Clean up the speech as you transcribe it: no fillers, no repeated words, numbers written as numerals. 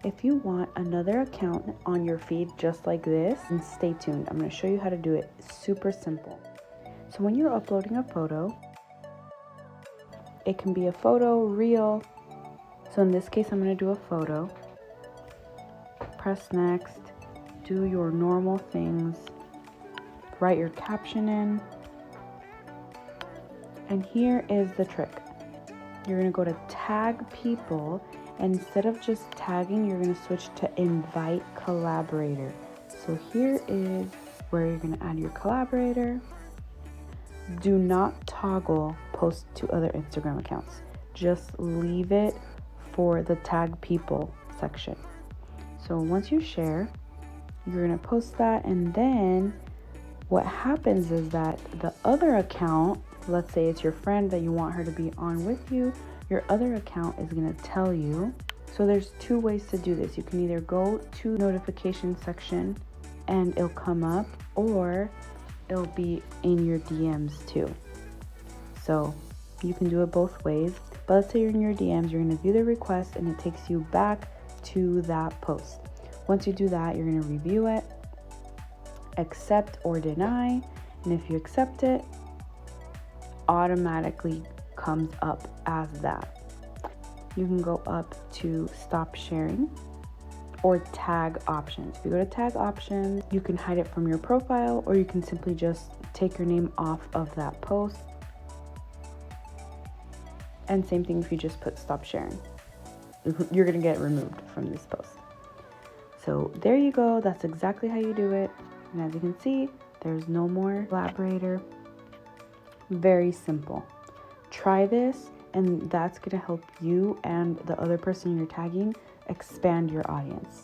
If you want another account on your feed just like this, then stay tuned. I'm going to show you how to do it. Super simple. So when you're uploading a photo, it can be a photo, reel. So in this case, I'm going to do a photo. Press next. Do your normal things. Write your caption in. And here is the trick. You're going to go to tag people. And instead of just tagging, you're going to switch to invite collaborator. So here is where you're going to add your collaborator. Do not toggle post to other Instagram accounts. Just leave it for the tag people section. So once you share, you're going to post that, and then what happens is that the other account, let's say it's your friend that you want her to be on with you, your other account is going to tell you. So there's two ways to do this. You can either go to notification section and it'll come up, or it'll be in your DMs too. So you can do it both ways. But let's say you're in your DMs, you're going to view the request and it takes you back to that post. Once you do that, you're going to review it, accept or deny. And if you accept it, automatically comes up as that. You can go up to stop sharing or tag options. If you go to tag options, you can hide it from your profile, or you can simply just take your name off of that post. And same thing if you just put stop sharing. You're gonna get removed from this post. So there you go, that's exactly how you do it. And as you can see, there's no more collaborator. Very simple. Try this, and that's gonna help you and the other person you're tagging expand your audience.